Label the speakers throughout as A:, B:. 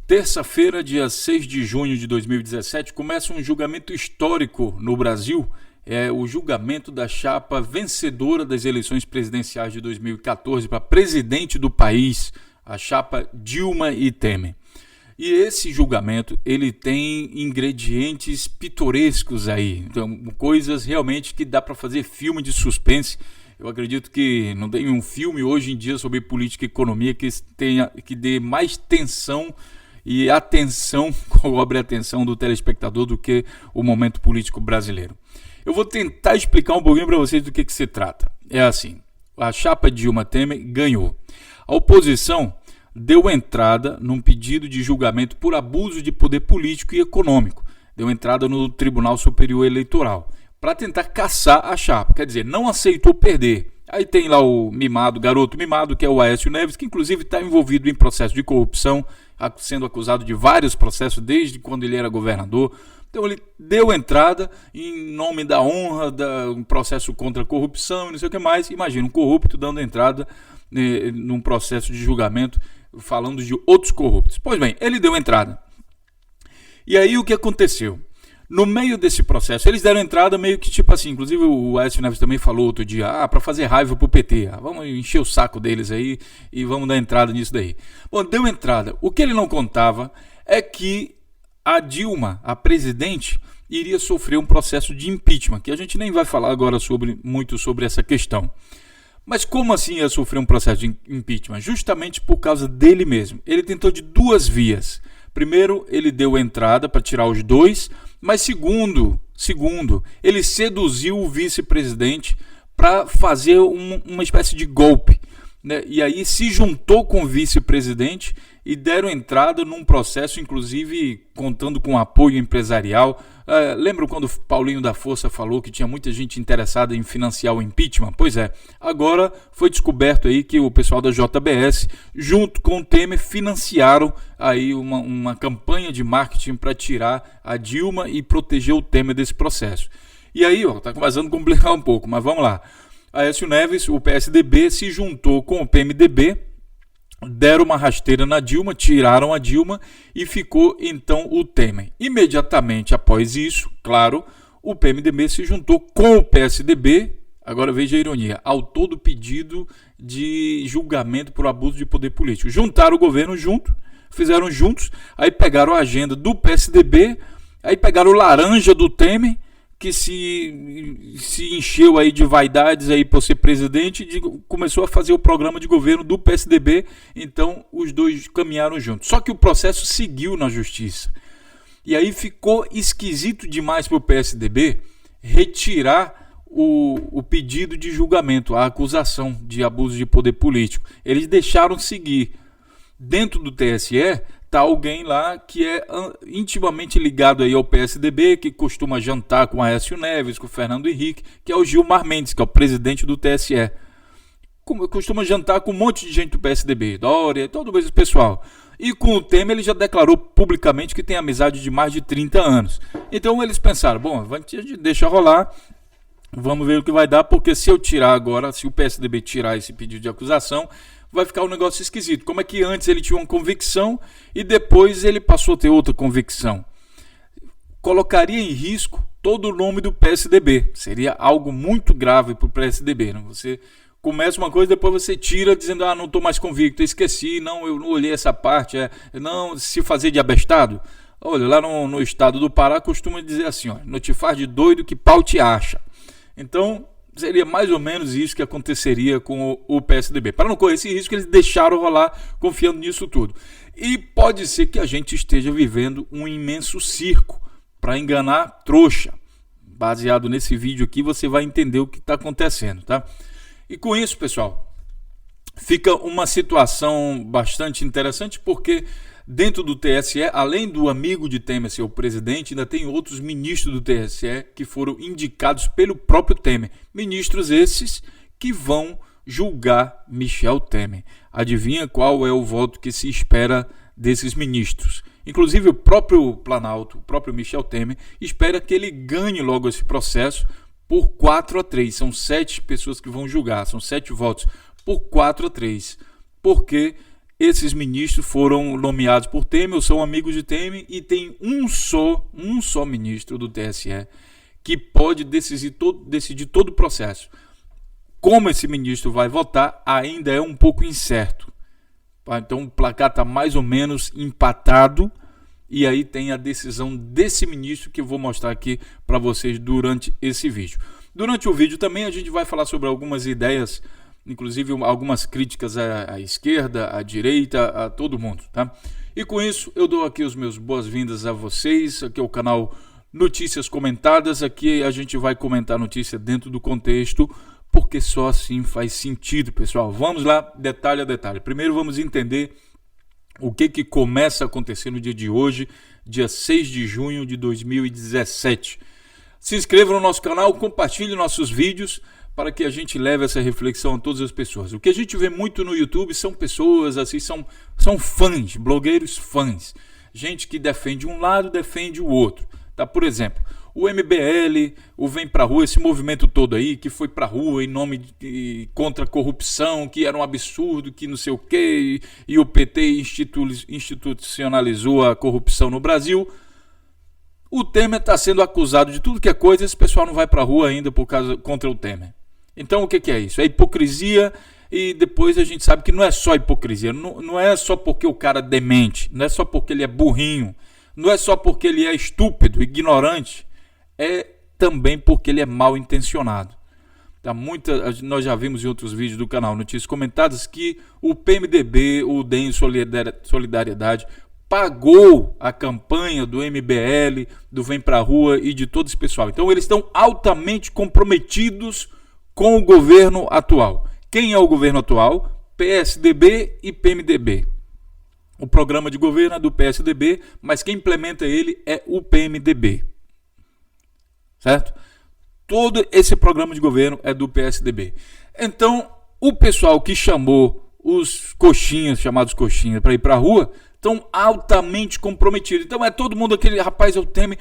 A: Terça-feira, dia 6 de junho de 2017, começa um julgamento histórico no Brasil. É o julgamento da chapa vencedora das eleições presidenciais de 2014 para presidente do país, a chapa Dilma e Temer. E esse julgamento, ele tem ingredientes pitorescos aí, então, coisas realmente que dá para fazer filme de suspense. Eu acredito que não tem um filme hoje em dia sobre política e economia que dê mais tensão e atenção, cobre a atenção do telespectador do que o momento político brasileiro. Eu vou tentar explicar um pouquinho para vocês do que se trata. É assim, a chapa Dilma Temer ganhou. A oposição deu entrada num pedido de julgamento por abuso de poder político e econômico. Deu entrada no Tribunal Superior Eleitoral para tentar caçar a chapa, quer dizer, não aceitou perder. Aí tem lá o mimado, garoto mimado, que é o Aécio Neves, que inclusive está envolvido em processo de corrupção, sendo acusado de vários processos desde quando ele era governador. Então ele deu entrada em nome da honra, um processo contra a corrupção e não sei o que mais. Imagina, um corrupto dando entrada num processo de julgamento falando de outros corruptos. Pois bem, ele deu entrada. E aí o que aconteceu? No meio desse processo, eles deram entrada meio que tipo assim, inclusive o Aécio Neves também falou outro dia, para fazer raiva pro PT, vamos encher o saco deles aí e vamos dar entrada nisso daí. Bom, deu entrada. O que ele não contava é que a Dilma, a presidente, iria sofrer um processo de impeachment, que a gente nem vai falar agora muito sobre essa questão. Mas como assim ia sofrer um processo de impeachment? Justamente por causa dele mesmo. Ele tentou de duas vias. Primeiro, ele deu entrada para tirar os dois, mas segundo, ele seduziu o vice-presidente para fazer uma espécie de golpe, né? E aí se juntou com o vice-presidente e deram entrada num processo, inclusive contando com apoio empresarial. Lembram quando o Paulinho da Força falou que tinha muita gente interessada em financiar o impeachment? Pois é, agora foi descoberto aí que o pessoal da JBS, junto com o Temer, financiaram aí uma campanha de marketing para tirar a Dilma e proteger o Temer desse processo. E aí, tá começando a complicar um pouco, mas vamos lá. Aécio Neves, o PSDB, se juntou com o PMDB, deram uma rasteira na Dilma, tiraram a Dilma e ficou então o Temer. Imediatamente após isso, claro, o PMDB se juntou com o PSDB, agora veja a ironia, ao todo pedido de julgamento por abuso de poder político. Juntaram o governo fizeram juntos, aí pegaram a agenda do PSDB, aí pegaram o laranja do Temer, que se encheu aí de vaidades aí por ser presidente e começou a fazer o programa de governo do PSDB, então os dois caminharam juntos. Só que o processo seguiu na justiça. E aí ficou esquisito demais para o PSDB retirar o pedido de julgamento, a acusação de abuso de poder político. Eles deixaram seguir. Dentro do TSE está alguém lá que é intimamente ligado aí ao PSDB, que costuma jantar com Aécio Neves, com o Fernando Henrique, que é o Gilmar Mendes, que é o presidente do TSE. Costuma jantar com um monte de gente do PSDB, Dória, todo esse pessoal. E com o Temer ele já declarou publicamente que tem amizade de mais de 30 anos. Então eles pensaram, bom, deixa rolar, vamos ver o que vai dar, porque se eu tirar agora, se o PSDB tirar esse pedido de acusação, vai ficar um negócio esquisito. Como é que antes ele tinha uma convicção e depois ele passou a ter outra convicção? Colocaria em risco todo o nome do PSDB. Seria algo muito grave para o PSDB. Né? Você começa uma coisa, depois você tira dizendo, não estou mais convicto, esqueci, não, eu não olhei essa parte, não se fazer de abestado. Olha, lá no estado do Pará costuma dizer assim, não te faz de doido que pau te acha. Então, seria mais ou menos isso que aconteceria com o PSDB. Para não correr esse risco, eles deixaram rolar confiando nisso tudo. E pode ser que a gente esteja vivendo um imenso circo para enganar trouxa. Baseado nesse vídeo aqui, você vai entender o que está acontecendo, tá? E com isso, pessoal, fica uma situação bastante interessante, porque dentro do TSE, além do amigo de Temer ser o presidente, ainda tem outros ministros do TSE que foram indicados pelo próprio Temer. Ministros esses que vão julgar Michel Temer. Adivinha qual é o voto que se espera desses ministros? Inclusive o próprio Planalto, o próprio Michel Temer, espera que ele ganhe logo esse processo por 4-3. São 7 pessoas que vão julgar, são 7 votos por 4-3. Porque esses ministros foram nomeados por Temer, ou são amigos de Temer, e tem um só ministro do TSE que pode decidir todo o processo. Como esse ministro vai votar ainda é um pouco incerto. Então o placar está mais ou menos empatado, e aí tem a decisão desse ministro que eu vou mostrar aqui para vocês durante esse vídeo. Durante o vídeo também a gente vai falar sobre algumas ideias, inclusive algumas críticas à esquerda, à direita, a todo mundo, tá? E com isso eu dou aqui os meus boas-vindas a vocês. Aqui é o canal Notícias Comentadas. Aqui a gente vai comentar notícia dentro do contexto, porque só assim faz sentido, pessoal. Vamos lá, detalhe a detalhe. Primeiro vamos entender o que começa a acontecer no dia de hoje, dia 6 de junho de 2017. Se inscreva no nosso canal, compartilhe nossos vídeos para que a gente leve essa reflexão a todas as pessoas. O que a gente vê muito no YouTube são pessoas assim, são fãs, blogueiros fãs. Gente que defende um lado, defende o outro. Tá? Por exemplo, o MBL, o Vem Pra Rua, esse movimento todo aí, que foi pra rua em nome contra a corrupção, que era um absurdo, que não sei o quê, e o PT institucionalizou a corrupção no Brasil. O Temer está sendo acusado de tudo que é coisa, esse pessoal não vai pra rua ainda contra o Temer. Então o que é isso? É hipocrisia, e depois a gente sabe que não é só hipocrisia, não é só porque o cara é demente, não é só porque ele é burrinho, não é só porque ele é estúpido, ignorante, é também porque ele é mal intencionado. Tá? Nós já vimos em outros vídeos do canal Notícias Comentadas que o PMDB, o DEM Solidariedade, pagou a campanha do MBL, do Vem Pra Rua e de todo esse pessoal. Então eles estão altamente comprometidos com o governo atual. Quem é o governo atual? PSDB e PMDB. O programa de governo é do PSDB, mas quem implementa ele é o PMDB. Certo? Todo esse programa de governo é do PSDB. Então, o pessoal que chamou os coxinhas, chamados coxinhas, para ir para a rua, estão altamente comprometidos. Então é todo mundo aquele, rapaz, é o Temer,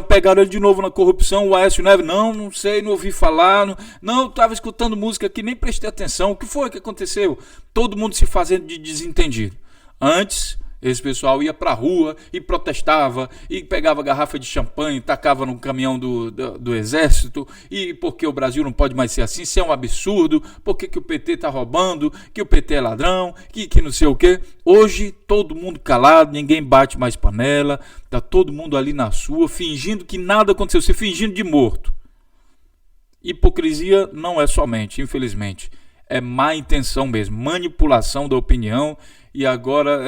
A: pegaram ele de novo na corrupção, o Aécio Neves, não sei, não ouvi falar, não, estava escutando música aqui, nem prestei atenção, o que foi que aconteceu? Todo mundo se fazendo de desentendido. Antes, esse pessoal ia pra rua e protestava, e pegava garrafa de champanhe, tacava no caminhão do exército, e porque o Brasil não pode mais ser assim, isso é um absurdo, porque o PT tá roubando, que o PT é ladrão, que não sei o quê. Hoje, todo mundo calado, ninguém bate mais panela, tá todo mundo ali na sua, fingindo que nada aconteceu, se fingindo de morto. Hipocrisia não é somente, infelizmente, é má intenção mesmo, manipulação da opinião. E agora,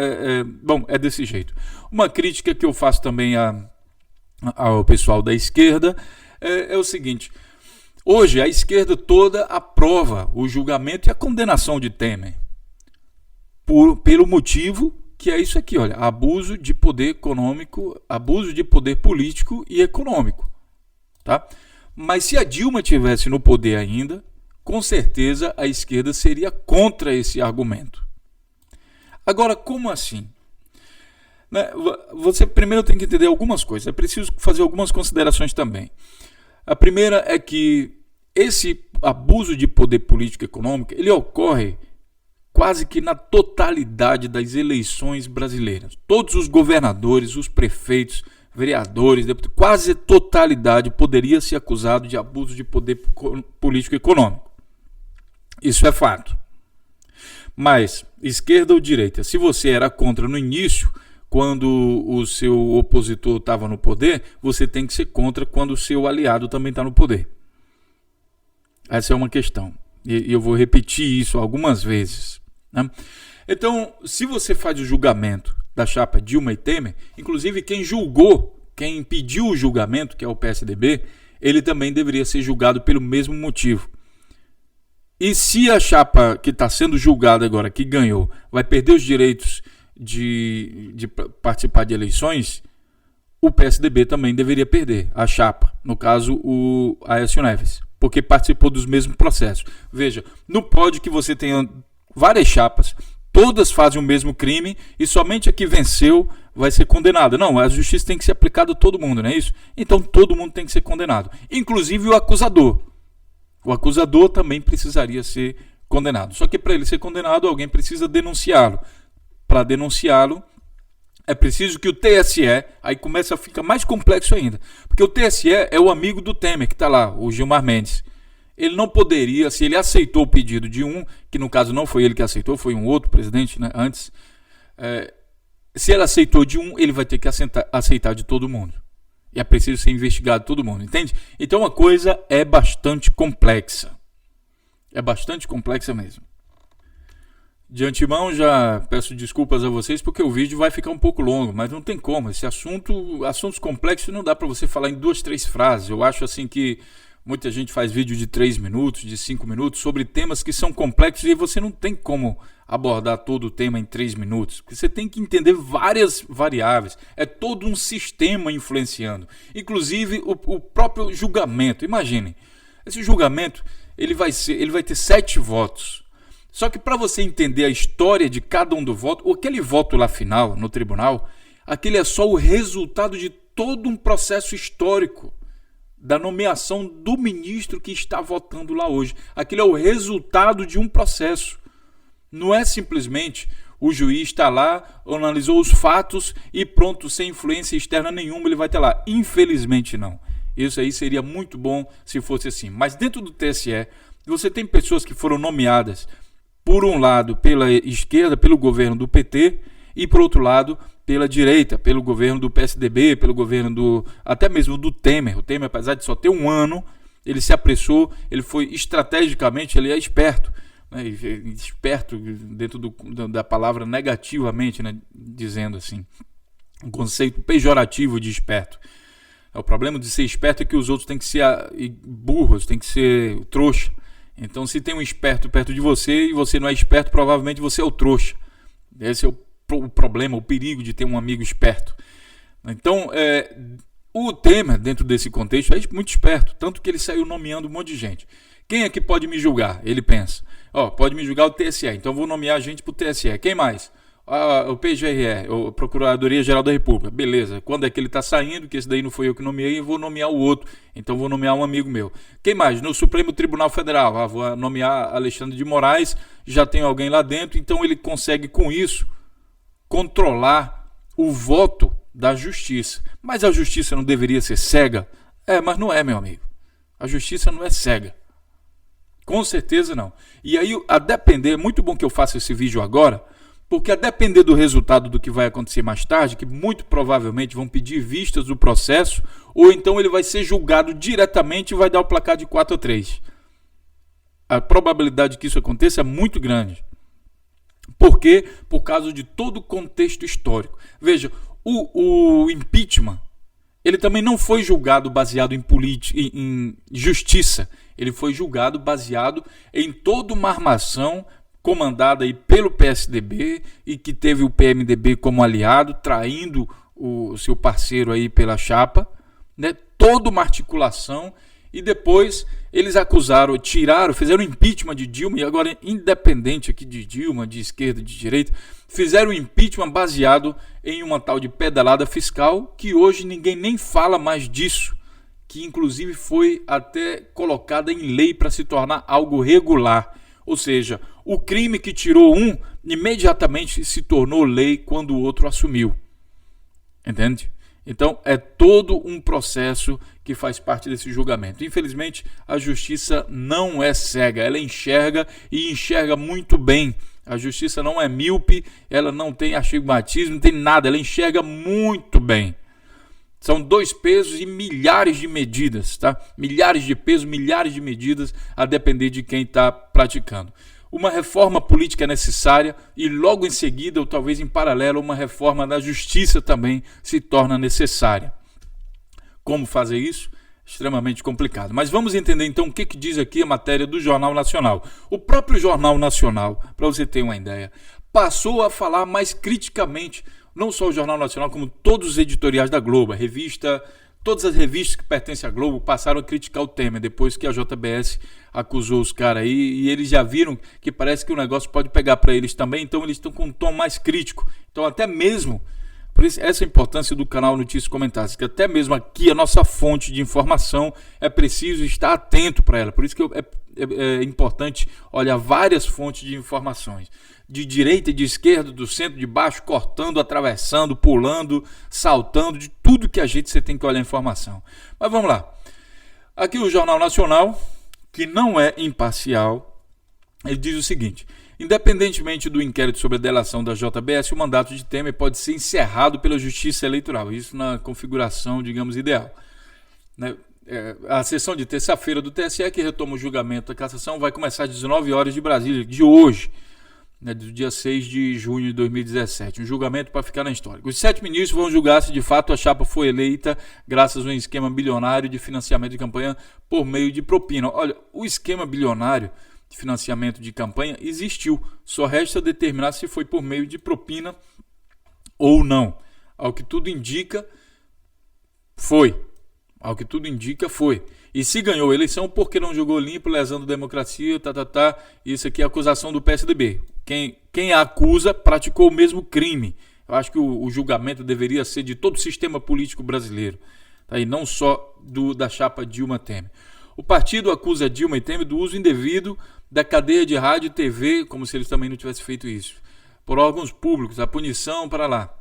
A: é desse jeito. Uma crítica que eu faço também ao pessoal da esquerda é o seguinte: hoje a esquerda toda aprova o julgamento e a condenação de Temer pelo motivo que é isso aqui, olha, abuso de poder econômico, abuso de poder político e econômico, tá? Mas se a Dilma tivesse no poder ainda, com certeza a esquerda seria contra esse argumento. Agora, como assim? Você primeiro tem que entender algumas coisas. É preciso fazer algumas considerações também. A primeira é que esse abuso de poder político e econômico, ele ocorre quase que na totalidade das eleições brasileiras. Todos os governadores, os prefeitos, vereadores, deputados, quase a totalidade poderia ser acusado de abuso de poder político e econômico. Isso é fato. Mas, esquerda ou direita, se você era contra no início, quando o seu opositor estava no poder, você tem que ser contra quando o seu aliado também está no poder. Essa é uma questão. E eu vou repetir isso algumas vezes. Né? Então, se você faz o julgamento da chapa Dilma e Temer, inclusive quem julgou, quem pediu o julgamento, que é o PSDB, ele também deveria ser julgado pelo mesmo motivo. E se a chapa que está sendo julgada agora, que ganhou, vai perder os direitos de participar de eleições, o PSDB também deveria perder a chapa, no caso o Aécio Neves, porque participou dos mesmos processos. Veja, não pode que você tenha várias chapas, todas fazem o mesmo crime e somente a que venceu vai ser condenada. Não, a justiça tem que ser aplicada a todo mundo, não é isso? Então todo mundo tem que ser condenado, inclusive o acusador. O acusador também precisaria ser condenado. Só que para ele ser condenado, alguém precisa denunciá-lo. para denunciá-lo, é preciso que o TSE, aí começa a ficar mais complexo ainda, porque o TSE é o amigo do Temer, que está lá, o Gilmar Mendes. Ele não poderia, se ele aceitou o pedido de um, que no caso não foi ele que aceitou, foi um outro presidente, né, antes, se ele aceitou de um, ele vai ter que aceitar de todo mundo. E é preciso ser investigado todo mundo, entende? Então a coisa é bastante complexa. É bastante complexa mesmo. De antemão já peço desculpas a vocês porque o vídeo vai ficar um pouco longo, mas não tem como. Esse assuntos complexos não dá para você falar em 2, 3 frases. Eu acho assim que muita gente faz vídeo de 3 minutos, de 5 minutos sobre temas que são complexos e você não tem como abordar todo o tema em 3 minutos. Porque você tem que entender várias variáveis. É todo um sistema influenciando. Inclusive o próprio julgamento. Imaginem, esse julgamento ele vai ter 7 votos. Só que para você entender a história de cada um do voto, aquele voto lá final, no tribunal, aquele é só o resultado de todo um processo histórico da nomeação do ministro que está votando lá hoje. Aquele é o resultado de um processo. Não é simplesmente o juiz está lá, analisou os fatos e pronto, sem influência externa nenhuma ele vai estar lá. Infelizmente não. Isso aí seria muito bom se fosse assim. Mas dentro do TSE, você tem pessoas que foram nomeadas por um lado pela esquerda, pelo governo do PT, e por outro lado pela direita, pelo governo do PSDB, pelo governo até mesmo do Temer. O Temer, apesar de só ter um ano, ele se apressou, ele foi estrategicamente, ele é esperto, né? Esperto dentro da palavra negativamente, né? Dizendo assim, um conceito pejorativo de esperto. O problema de ser esperto é que os outros têm que ser burros, têm que ser trouxa. Então, se tem um esperto perto de você e você não é esperto, provavelmente você é o trouxa. Esse é o problema, o perigo de ter um amigo esperto. Então, o Temer, dentro desse contexto, é muito esperto, tanto que ele saiu nomeando um monte de gente. Quem é que pode me julgar? Ele pensa, pode me julgar o TSE, então vou nomear gente para o TSE. Quem mais? O PGR, a Procuradoria-Geral da República. Beleza, quando é que ele está saindo, que esse daí não foi eu que nomeei, eu vou nomear o outro. Então vou nomear um amigo meu. Quem mais? No Supremo Tribunal Federal, vou nomear Alexandre de Moraes, já tem alguém lá dentro, então ele consegue com isso controlar o voto da justiça. Mas a justiça não deveria ser cega? Mas não é, meu amigo. A justiça não é cega. Com certeza não. E aí, a depender, é muito bom que eu faça esse vídeo agora, porque a depender do resultado do que vai acontecer mais tarde, que muito provavelmente vão pedir vistas do processo, ou então ele vai ser julgado diretamente e vai dar o placar de 4-3. A probabilidade que isso aconteça é muito grande. Por quê? Por causa de todo o contexto histórico. Veja, o impeachment, ele também não foi julgado baseado em justiça. Ele foi julgado baseado em toda uma armação comandada aí pelo PSDB e que teve o PMDB como aliado, traindo o seu parceiro aí pela chapa, né? Toda uma articulação, e depois eles acusaram, fizeram impeachment de Dilma, e agora independente aqui de Dilma, de esquerda, de direita, fizeram impeachment baseado em uma tal de pedalada fiscal, que hoje ninguém nem fala mais disso, que inclusive foi até colocada em lei para se tornar algo regular. Ou seja, o crime que tirou um, imediatamente se tornou lei quando o outro assumiu. Entende? Então, é todo um processo que faz parte desse julgamento. Infelizmente, a justiça não é cega, ela enxerga e enxerga muito bem. A justiça não é míope, ela não tem astigmatismo, não tem nada, ela enxerga muito bem. São 2 pesos e milhares de medidas, tá? Milhares de pesos, milhares de medidas, a depender de quem está praticando. Uma reforma política é necessária e logo em seguida, ou talvez em paralelo, uma reforma da justiça também se torna necessária. Como fazer isso? Extremamente complicado. Mas vamos entender então o que diz aqui a matéria do Jornal Nacional. O próprio Jornal Nacional, para você ter uma ideia, passou a falar mais criticamente, não só o Jornal Nacional, como todos os editoriais da Globo, todas as revistas que pertencem à Globo passaram a criticar o Temer, depois que a JBS acusou os caras aí, e eles já viram que parece que o negócio pode pegar para eles também, então eles estão com um tom mais crítico. Então até mesmo Por isso, essa é a importância do canal Notícias Comentadas, que até mesmo aqui a nossa fonte de informação é preciso estar atento para ela. Por isso que é importante olhar várias fontes de informações, de direita e de esquerda, do centro, de baixo, cortando, atravessando, pulando, saltando, de tudo que você tem que olhar a informação. Mas vamos lá. Aqui o Jornal Nacional, que não é imparcial, ele diz o seguinte: independentemente do inquérito sobre a delação da JBS, o mandato de Temer pode ser encerrado pela Justiça Eleitoral, isso na configuração, digamos, ideal. A sessão de terça-feira do TSE, que retoma o julgamento da cassação, vai começar às 19 horas de Brasília, de hoje, do dia 6 de junho de 2017. Um julgamento para ficar na história. Os 7 ministros vão julgar se de fato a chapa foi eleita graças a um esquema bilionário de financiamento de campanha por meio de propina. Olha, o esquema bilionário de financiamento de campanha existiu, só resta determinar se foi por meio de propina ou não. Ao que tudo indica, foi. E se ganhou a eleição, porque não jogou limpo, lesando democracia, Isso aqui é acusação do PSDB. Quem a acusa praticou o mesmo crime. Eu acho que o julgamento deveria ser de todo o sistema político brasileiro, e não só da chapa Dilma Temer. O partido acusa Dilma e Temer do uso indevido da cadeia de rádio e TV, como se eles também não tivessem feito isso, por órgãos públicos, a punição para lá.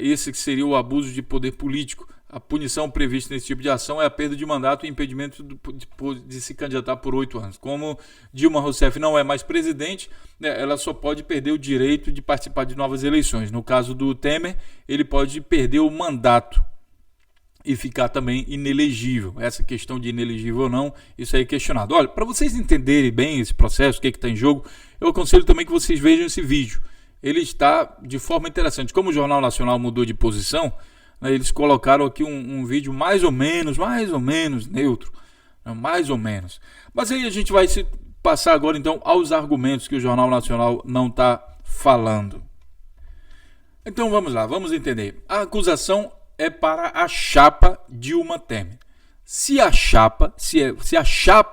A: Esse que seria o abuso de poder político. A punição prevista nesse tipo de ação é a perda de mandato e impedimento de se candidatar por 8 anos. Como Dilma Rousseff não é mais presidente, ela só pode perder o direito de participar de novas eleições. No caso do Temer, ele pode perder o mandato e ficar também inelegível. Essa questão de inelegível ou não, isso aí é questionado. Olha, para vocês entenderem bem esse processo, o que está em jogo, eu aconselho também que vocês vejam esse vídeo. Ele está de forma interessante. Como o Jornal Nacional mudou de posição, eles colocaram aqui um vídeo mais ou menos neutro, mais ou menos. Mas aí a gente vai se passar agora então aos argumentos que o Jornal Nacional não está falando. Então vamos lá, vamos entender. A acusação é para a chapa Dilma Temer. Se a chapa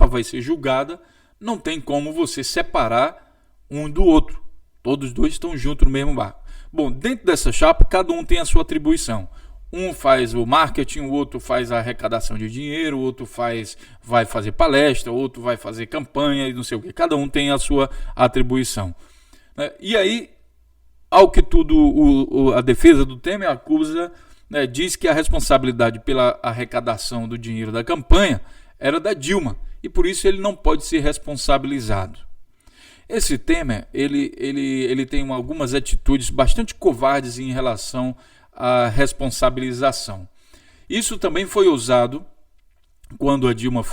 A: vai ser julgada, não tem como você separar um do outro. Todos os dois estão juntos no mesmo barco. Bom, dentro dessa chapa, cada um tem a sua atribuição. Um faz o marketing, o outro faz a arrecadação de dinheiro, o outro vai fazer palestra, o outro vai fazer campanha e não sei o quê. Cada um tem a sua atribuição. E aí, ao que tudo, a defesa do Temer acusa, diz que a responsabilidade pela arrecadação do dinheiro da campanha era da Dilma e por isso ele não pode ser responsabilizado. Esse Temer, ele tem algumas atitudes bastante covardes em relação à responsabilização. Isso também foi usado quando a Dilma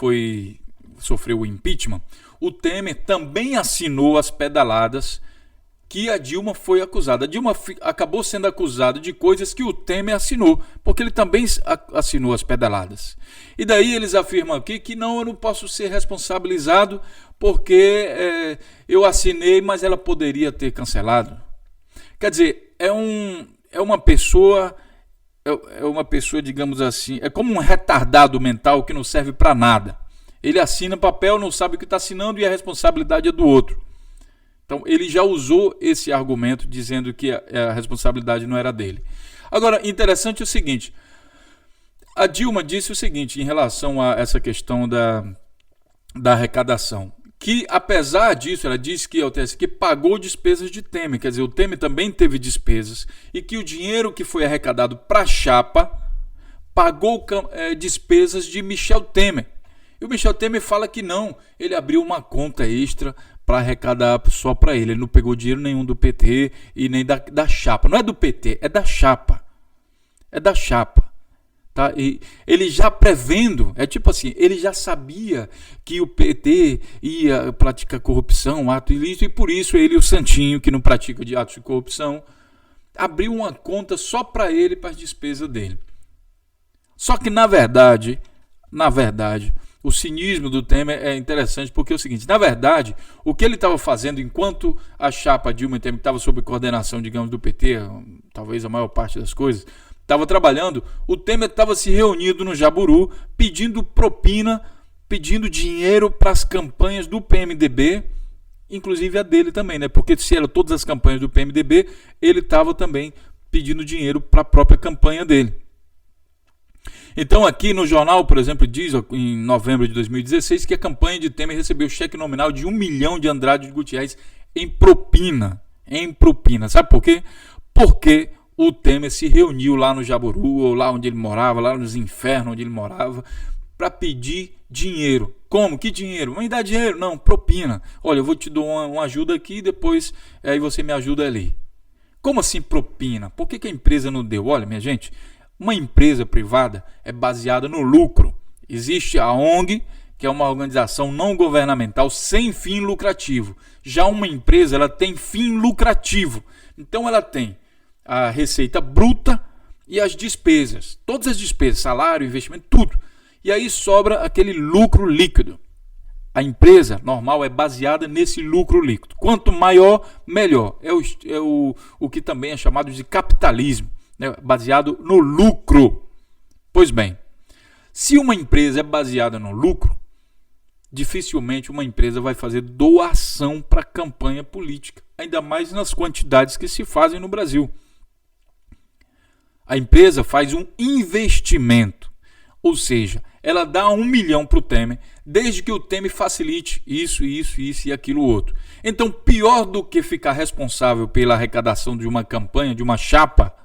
A: sofreu o impeachment. O Temer também assinou as pedaladas que a Dilma foi acusada. A Dilma acabou sendo acusada de coisas que o Temer assinou, porque ele também assinou as pedaladas. E daí eles afirmam aqui que eu não posso ser responsabilizado porque eu assinei, mas ela poderia ter cancelado. Quer dizer, é uma pessoa, digamos assim, é como um retardado mental que não serve para nada. Ele assina papel, não sabe o que está assinando e a responsabilidade é do outro. Então, ele já usou esse argumento dizendo que a responsabilidade não era dele. Agora, interessante é o seguinte, a Dilma disse o seguinte em relação a essa questão da arrecadação, que apesar disso, ela disse que pagou despesas de Temer, quer dizer, o Temer também teve despesas e que o dinheiro que foi arrecadado para a chapa pagou despesas de Michel Temer. E o Michel Temer fala que não, ele abriu uma conta extra para arrecadar só para ele. Ele não pegou dinheiro nenhum do PT e nem da chapa. Não é do PT, é da chapa. É da chapa. Tá? E ele já prevendo, é tipo assim, ele já sabia que o PT ia praticar corrupção, ato ilícito, e por isso ele, o Santinho, que não pratica de atos de corrupção, abriu uma conta só para ele, para as despesas dele. Só que na verdade, o cinismo do Temer é interessante porque é o seguinte, na verdade, o que ele estava fazendo enquanto a chapa Dilma e Temer estava sob coordenação, digamos, do PT, talvez a maior parte das coisas, estava trabalhando, o Temer estava se reunindo no Jaburu, pedindo propina, pedindo dinheiro para as campanhas do PMDB, inclusive a dele também, né? Porque se eram todas as campanhas do PMDB, ele estava também pedindo dinheiro para a própria campanha dele. Então aqui no jornal, por exemplo, diz em novembro de 2016 que a campanha de Temer recebeu cheque nominal de 1 milhão de Andrade Gutierrez em propina. Sabe por quê? Porque o Temer se reuniu lá no Jaburu, ou lá onde ele morava, lá nos infernos onde ele morava, para pedir dinheiro. Como? Que dinheiro? Não me dá dinheiro? Não, propina. Olha, eu vou te dar uma ajuda aqui, depois aí você me ajuda ali. Como assim propina? Por que a empresa não deu? Olha, minha gente, uma empresa privada é baseada no lucro. Existe a ONG, que é uma organização não governamental sem fim lucrativo. Já uma empresa, ela tem fim lucrativo. Então ela tem a receita bruta e as despesas. Todas as despesas, salário, investimento, tudo. E aí sobra aquele lucro líquido. A empresa normal é baseada nesse lucro líquido. Quanto maior, melhor. É o que também é chamado de capitalismo, né? Baseado no lucro. Pois bem, se uma empresa é baseada no lucro, dificilmente uma empresa vai fazer doação para campanha política, ainda mais nas quantidades que se fazem no Brasil. A empresa faz um investimento, ou seja, ela dá 1 milhão para o Temer, desde que o Temer facilite isso e aquilo outro. Então, pior do que ficar responsável pela arrecadação de uma campanha, de uma chapa,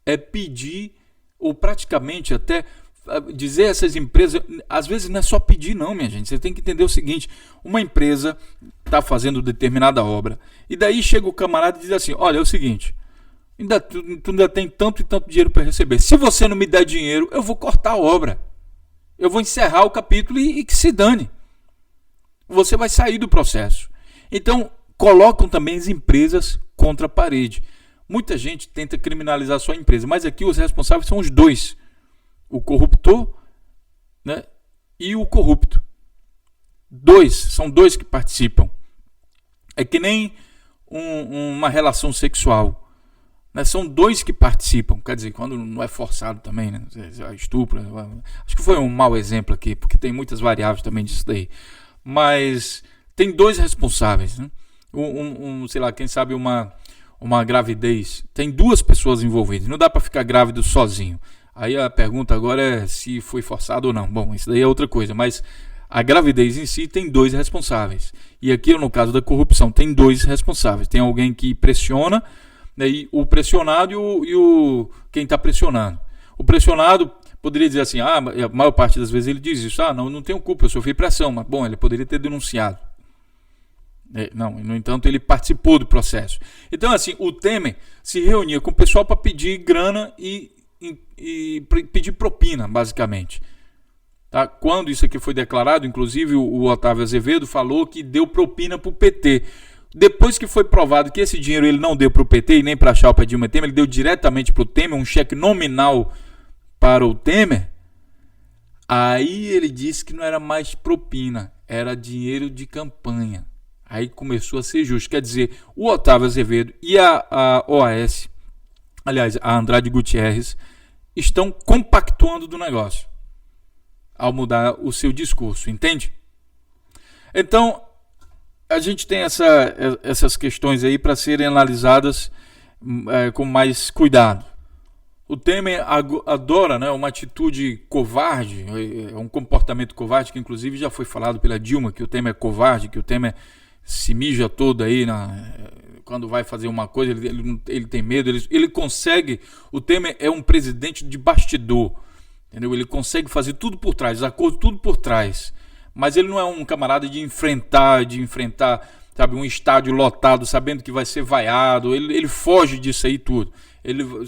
A: é pedir, ou praticamente até dizer a essas empresas, às vezes não é só pedir não, minha gente, você tem que entender o seguinte, uma empresa está fazendo determinada obra, e daí chega o camarada e diz assim, olha, é o seguinte, tu ainda tem tanto e tanto dinheiro para receber, se você não me der dinheiro, eu vou cortar a obra, eu vou encerrar o capítulo e que se dane, você vai sair do processo. Então, colocam também as empresas contra a parede. Muita gente tenta criminalizar a sua empresa, mas aqui os responsáveis são os dois, o corruptor, né, e o corrupto. São dois que participam. É que nem uma relação sexual, né? São dois que participam, quer dizer, quando não é forçado também, né? Estupro, acho que foi um mau exemplo aqui, porque tem muitas variáveis também disso daí, mas tem dois responsáveis, né? Sei lá, quem sabe uma gravidez, tem duas pessoas envolvidas, não dá para ficar grávido sozinho. Aí a pergunta agora é se foi forçado ou não. Bom, isso daí é outra coisa, mas a gravidez em si tem dois responsáveis. E aqui, no caso da corrupção, tem dois responsáveis. Tem alguém que pressiona, né, e o pressionado e quem está pressionando. O pressionado poderia dizer assim, a maior parte das vezes ele diz isso, não tenho culpa, eu sofri pressão, mas bom, ele poderia ter denunciado. Não, no entanto, ele participou do processo. Então, assim, o Temer se reunia com o pessoal para pedir grana e pedir propina, basicamente. Tá? Quando isso aqui foi declarado, inclusive o Otávio Azevedo falou que deu propina para o PT. Depois que foi provado que esse dinheiro ele não deu para o PT e nem para a chapa Dilma Temer, ele deu diretamente para o Temer, um cheque nominal para o Temer, aí ele disse que não era mais propina, era dinheiro de campanha. Aí começou a ser justo. Quer dizer, o Otávio Azevedo e a OAS, aliás, a Andrade Gutierrez, estão compactuando do negócio ao mudar o seu discurso, entende? Então, a gente tem essas questões aí para serem analisadas com mais cuidado. O Temer adora, né, uma atitude covarde, um comportamento covarde, que inclusive já foi falado pela Dilma, que o Temer é covarde, que o Temer se mija todo aí quando vai fazer uma coisa, ele tem medo, ele consegue. O Temer é um presidente de bastidor, entendeu? Ele consegue fazer tudo por trás, acordo tudo por trás, mas ele não é um camarada de enfrentar, sabe, um estádio lotado, sabendo que vai ser vaiado. Ele foge disso aí tudo.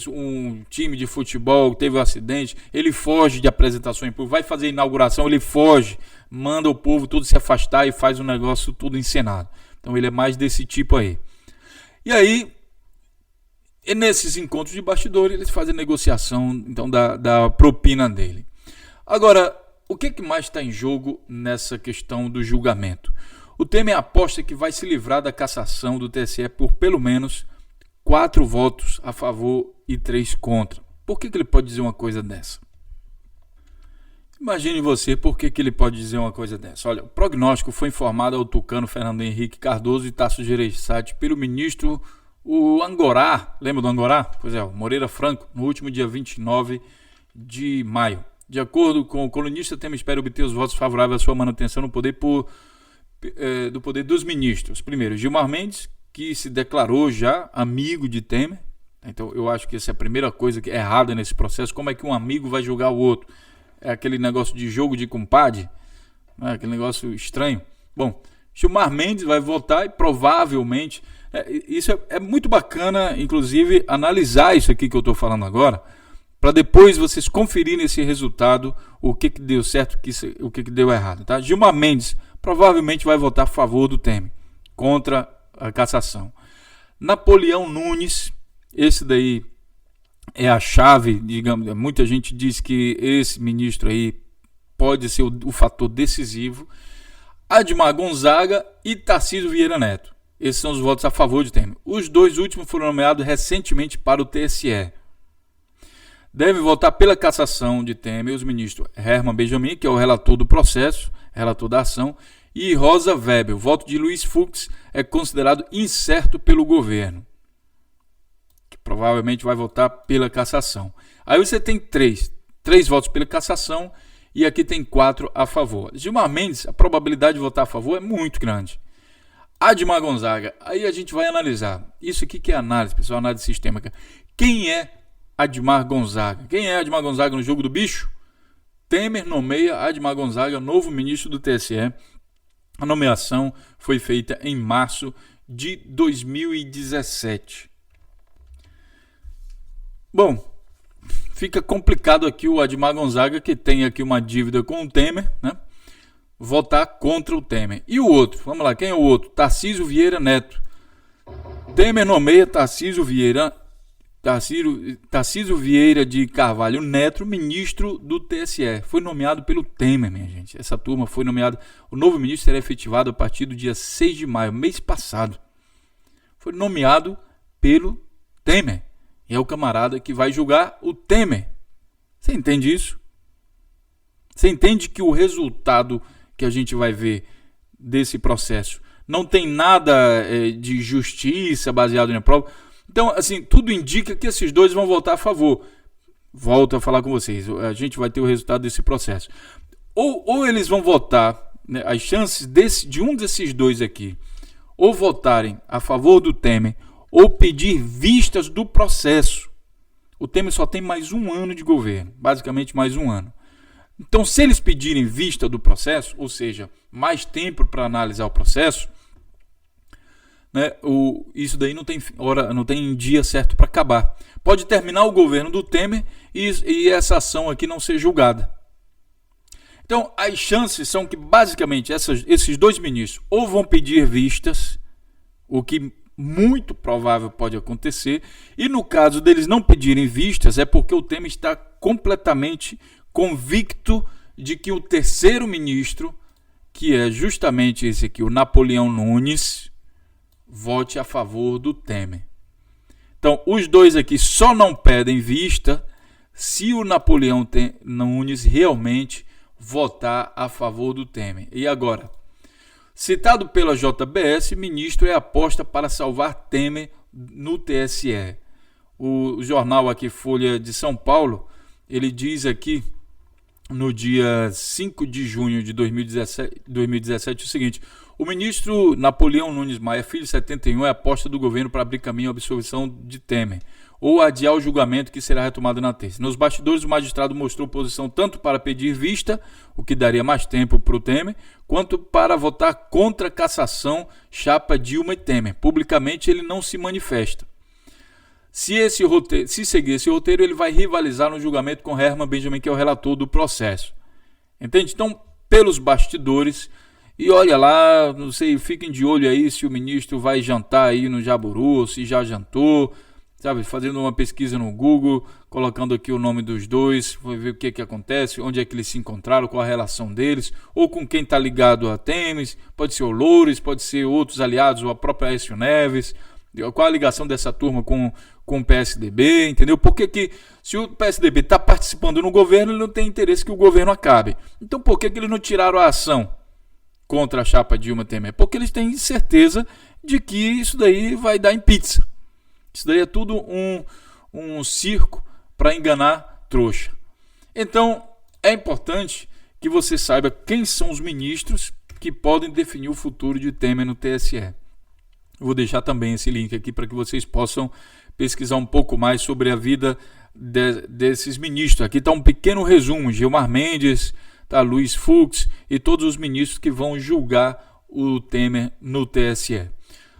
A: Um time de futebol teve um acidente, ele foge de apresentação em público, vai fazer inauguração, ele foge, manda o povo tudo se afastar e faz um negócio tudo encenado. Então ele é mais desse tipo aí. E aí, nesses encontros de bastidor, eles fazem negociação então, da propina dele. Agora, o que mais está em jogo nessa questão do julgamento? O Temer aposta que vai se livrar da cassação do TSE por pelo menos 4 votos a favor e 3 contra. Por que ele pode dizer uma coisa dessa? Imagine você por que ele pode dizer uma coisa dessa. Olha, o prognóstico foi informado ao tucano Fernando Henrique Cardoso e Tasso Gereissati pelo ministro O Angorá, lembra do Angorá? Pois é, o Moreira Franco, no último dia 29 de maio. De acordo com o colunista, Temer espera obter os votos favoráveis à sua manutenção no poder do poder dos ministros. Primeiro, Gilmar Mendes, que se declarou já amigo de Temer. Então eu acho que essa é a primeira coisa que é errada nesse processo. Como é que um amigo vai julgar o outro? É aquele negócio de jogo de compadre, né? Aquele negócio estranho. Bom, Gilmar Mendes vai votar e provavelmente... isso é muito bacana, inclusive, analisar isso aqui que eu estou falando agora, para depois vocês conferirem esse resultado, o que deu certo, o que deu errado. Tá? Gilmar Mendes provavelmente vai votar a favor do Temer, contra a cassação. Napoleão Nunes, esse daí é a chave, digamos, muita gente diz que esse ministro aí pode ser o fator decisivo. Admar Gonzaga e Tarcísio Vieira Neto. Esses são os votos a favor de Temer. Os dois últimos foram nomeados recentemente para o TSE. Deve votar pela cassação de Temer os ministros Herman Benjamin, que é o relator do processo, relator da ação, e Rosa Weber. O voto de Luiz Fux é considerado incerto pelo governo, que provavelmente vai votar pela cassação. Aí você tem três votos pela cassação e aqui tem 4 a favor. Gilmar Mendes, a probabilidade de votar a favor é muito grande. Admar Gonzaga, aí a gente vai analisar. Isso aqui que é análise, pessoal, análise sistêmica. Quem é Admar Gonzaga? Quem é Admar Gonzaga no jogo do bicho? Temer nomeia Admar Gonzaga novo ministro do TSE. A nomeação foi feita em março de 2017. Bom, fica complicado aqui o Admar Gonzaga, que tem aqui uma dívida com o Temer, né? Votar contra o Temer. E o outro? Vamos lá, quem é o outro? Tarcísio Vieira Neto. Temer nomeia Tarcísio Vieira de Carvalho Neto, ministro do TSE. Foi nomeado pelo Temer, minha gente. Essa turma foi nomeada. O novo ministro será efetivado a partir do dia 6 de maio, mês passado. Foi nomeado pelo Temer. E é o camarada que vai julgar o Temer. Você entende isso? Você entende que o resultado que a gente vai ver desse processo não tem nada de justiça baseado na prova? Então, assim, tudo indica que esses dois vão votar a favor. Volto a falar com vocês, a gente vai ter o resultado desse processo. Ou eles vão votar, né, as chances de um desses dois aqui, ou votarem a favor do Temer, ou pedir vistas do processo. O Temer só tem mais um ano de governo, basicamente mais um ano. Então, se eles pedirem vista do processo, ou seja, mais tempo para analisar o processo, né, isso daí não tem dia certo para acabar. Pode terminar o governo do Temer e essa ação aqui não ser julgada. Então, as chances são que, basicamente, esses dois ministros ou vão pedir vistas, o que muito provável pode acontecer, e no caso deles não pedirem vistas, é porque o Temer está completamente convicto de que o terceiro ministro, que é justamente esse aqui, o Napoleão Nunes, vote a favor do Temer. Então, os dois aqui só não pedem vista se o Napoleão Nunes realmente votar a favor do Temer. E agora, citado pela JBS, ministro é aposta para salvar Temer no TSE. O jornal aqui, Folha de São Paulo, ele diz aqui, no dia 5 de junho de 2017 o seguinte: o ministro Napoleão Nunes Maia Filho, 71, é aposta do governo para abrir caminho à absolvição de Temer, ou adiar o julgamento que será retomado na terça. Nos bastidores, o magistrado mostrou posição tanto para pedir vista, o que daria mais tempo para o Temer, quanto para votar contra a cassação chapa Dilma e Temer. Publicamente, ele não se manifesta. Se seguir esse roteiro, ele vai rivalizar no julgamento com Herman Benjamin, que é o relator do processo. Entende? Então, pelos bastidores, e olha lá, não sei, fiquem de olho aí se o ministro vai jantar aí no Jaburu, se já jantou, sabe, fazendo uma pesquisa no Google, colocando aqui o nome dos dois, vai ver o que acontece, onde é que eles se encontraram, qual a relação deles, ou com quem está ligado a Temer, pode ser o Loures, pode ser outros aliados, ou a própria Aécio Neves. Qual a ligação dessa turma com o PSDB, entendeu? Porque que se o PSDB está participando no governo, ele não tem interesse que o governo acabe. Então por que eles não tiraram a ação contra a chapa Dilma Temer? Porque eles têm certeza de que isso daí vai dar em pizza. Isso daí é tudo um circo para enganar trouxa. Então, é importante que você saiba quem são os ministros que podem definir o futuro de Temer no TSE. Eu vou deixar também esse link aqui para que vocês possam pesquisar um pouco mais sobre a vida desses ministros. Aqui está um pequeno resumo: Gilmar Mendes, tá, Luiz Fux e todos os ministros que vão julgar o Temer no TSE.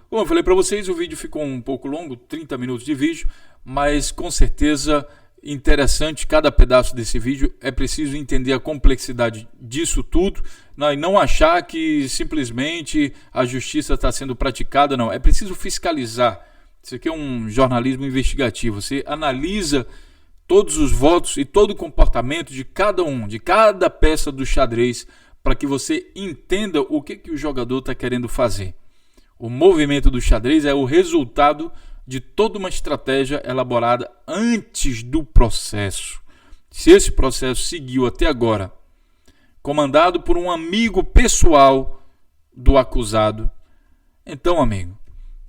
A: Como eu falei para vocês, o vídeo ficou um pouco longo, 30 minutos de vídeo, mas com certeza interessante cada pedaço desse vídeo. É preciso entender a complexidade disso tudo, e não achar que simplesmente a justiça está sendo praticada, não. É preciso fiscalizar. Isso aqui é um jornalismo investigativo. Você analisa todos os votos e todo o comportamento de cada peça do xadrez, para que você entenda o que o jogador está querendo fazer. O movimento do xadrez é o resultado de toda uma estratégia elaborada antes do processo. Se esse processo seguiu até agora, comandado por um amigo pessoal do acusado, então, amigo,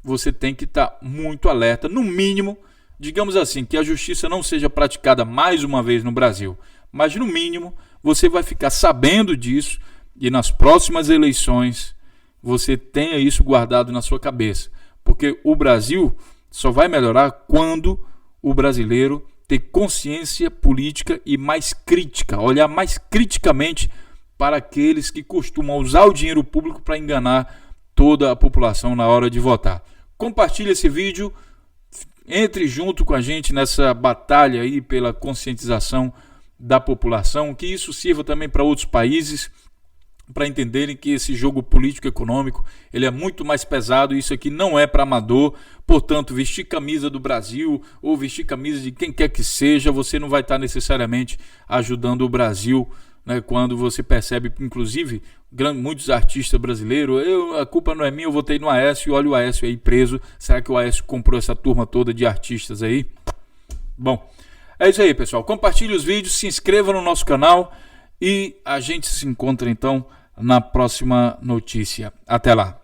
A: você tem que estar muito alerta. No mínimo, digamos assim, que a justiça não seja praticada mais uma vez no Brasil, mas no mínimo você vai ficar sabendo disso e nas próximas eleições você tenha isso guardado na sua cabeça, porque o Brasil só vai melhorar quando o brasileiro ter consciência política e mais crítica, olhar mais criticamente para aqueles que costumam usar o dinheiro público para enganar toda a população na hora de votar. Compartilhe esse vídeo, entre junto com a gente nessa batalha aí pela conscientização da população, que isso sirva também para outros países, para entenderem que esse jogo político-econômico ele é muito mais pesado. Isso aqui não é para amador. Portanto, vestir camisa do Brasil ou vestir camisa de quem quer que seja, você não vai estar necessariamente ajudando o Brasil, né? Quando você percebe, inclusive, muitos artistas brasileiros, a culpa não é minha, eu votei no Aécio e olha o Aécio aí preso. Será que o Aécio comprou essa turma toda de artistas aí? Bom, é isso aí, pessoal. Compartilhe os vídeos, se inscreva no nosso canal e a gente se encontra então na próxima notícia. Até lá.